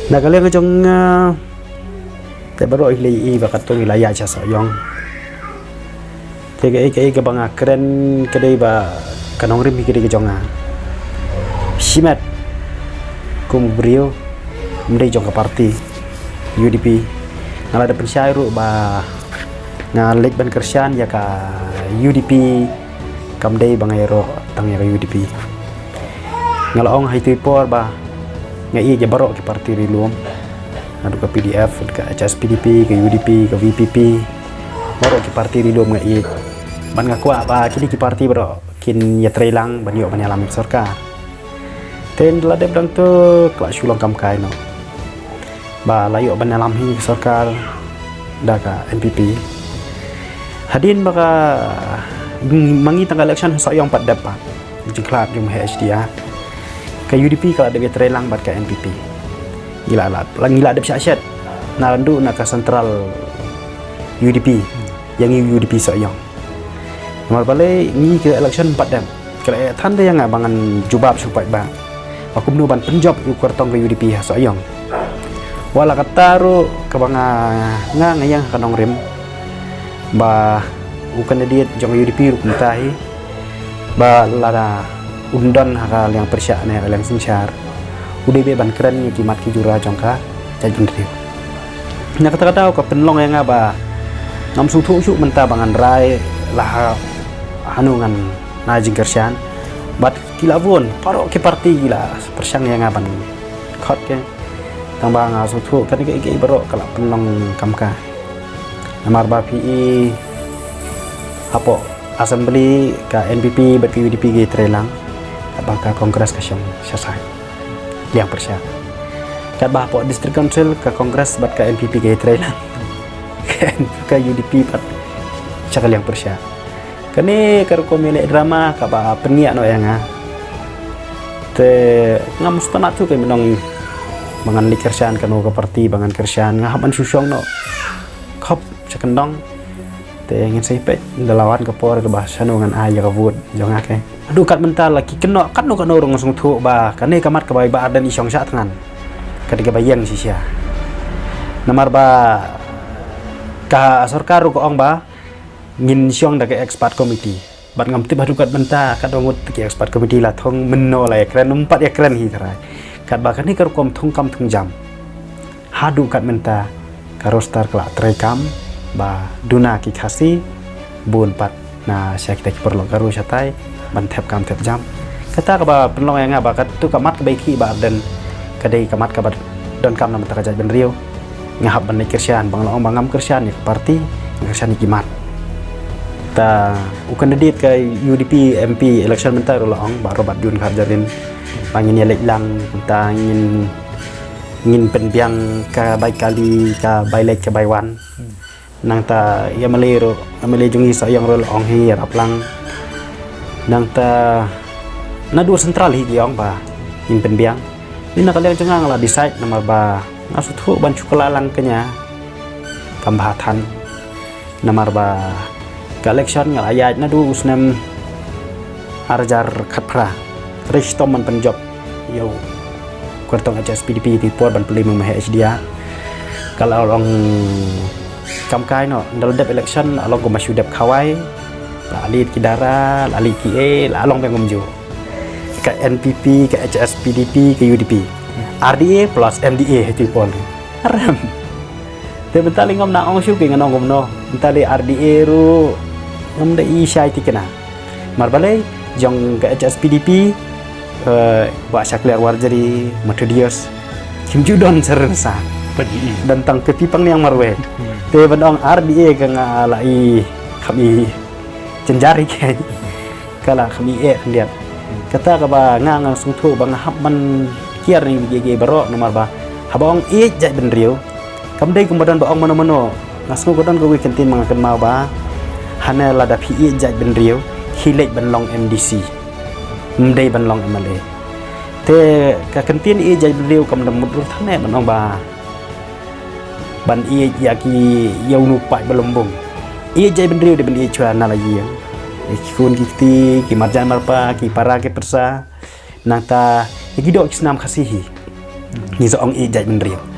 Nah kalian kejong baru ilai bakat tu wilayah jasa yang tiga ke bang keren kedai ba kanong rim kedai kejong simat kum brio mendai jong ke parti UDP ngala ada pensyairu ba ngalik ban kersian ya ka UDP kamdai bang aero tang ya ka UDP ngala ong hai tuipor ba ngai je barok ke parti rilum adu ke PDF ke HSPDP ke UDP ke VPP barok ke parti rilum ngai ban ngaku ba kini ke parti bro kin ya trailang ban yo ban alam sarkar ten la deb dang tu kla sulong kam kai no ba layo ban alam hi sarkar da ka NPP hadin baka mangi tanggal election so yang 4 dapat jiklat jum HDA ke UDP kalau ada trelang bat ke NPP gila lah lang gila ada syat na randu na ka sentral UDP yang UDP so yang nomor balik ni ke election 4 dam kalau tanda yang abangan jubab supaya ba aku menuban penjob ukur tong ke UDP so yang wala kataru ke banga ngayang kanong rim ba bukan dia jong UDP ruk mutahi ba lada undon hal yang persyak ne hal yang sincar udah be ban keren ni kimat ki jura jongka jajun riu nya kata-kata ko penlong yang ba ngam su thu su menta bangan rai lah hanungan na jingkersian bat kilabun paro ke parti gila persyang yang ban khot ke tambang su thu kan ke baro kala penlong kamka namar ba PE apo assembly ka NPP bat UDP ge trelang apakah kongres kasyong selesai yang persya kat bahapo district council ke kongres bat ke NPP ke trelang ke UDP bat cakal yang persya kani kar komile drama ka ba peniak no yang te ngam stana tu ke menong mangan likersian kanu ke parti bangan kersian ngahaman susyong no kop cakendong te ingin sipet dalawan ke por ke bahasa nungan aja ke wud jong ake aduh kat mental lagi kena kan no orang langsung tu bah kane kamat ke bai ba dan isyong sat tangan ketika bayang sisia namar ba ka sarkar ko ong ba ngin syong da ke expert committee bat ngam tib kat menta kat ngut ke expert committee la thong menno la ekran 4 ekran hi tarai kat ba kane kar kom thong kam thong jam hadu kat menta karostar kala trekam ba duna ki khasi bun pat na syak tak perlu garu satai ban thep kam thep jam kata ka ba penlong yang ba kat tu kamat ka baiki ba dan kadai kamat ka ba don kam na mata ka ben riu ngahap ban kersian bang long bangam kersian ni parti kersian ni kimat ta ukan dedit ka UDP MP election mentar long ba robat jun kharjarin bangin elek lang ta ngin penbiang ka bai kali ka bai lek ka bai wan nang ta ya malero amale jungi sa yang rol ong hi raplang nang ta na dua sentral hi giong ba in penbiang ni na kalian cengang la decide nomor ba asu thu ban cukalalang kenya kambahatan nomor ba election ngal ayat na du usnam arjar khatpra restom man penjob yo kurtong HSPDP di por ban peli meng HDA kalau orang kamkai no dalam election along ko masyudap kawai la alit kidara la alit ki la along pengumju ke NPP ke HSPDP ke UDP RDA plus MDA itu pon haram te betali ngom na ong syu ke ngom no betali RDA ru ngom da i syai tikena marbale jong ke HSPDP wa syakliar warjari matodios kimjudon serensa dan tang ketipang yang marwe te bandong RDA ka nga lai kami cenjari ke kala kami lihat kata ka ba nga sungthu bang habman kiar ni gege baro nomor ba habong jat ben riu kamdai kumbadan ba ong mano ngasu godon ko weekendin mangaken mau ba hana lada pi jat ben riu hilek ben long MDC mdai ben long MLA te ka kentin jat ben riu kam demut thane bandong ba ban yaki yaunu pai belombong jai ben riu de ben chuan na la yi kun kiti ki marjan marpa ki para ke persa nang ta iki dok kisnam khasihi Ni seorang ijat menrio.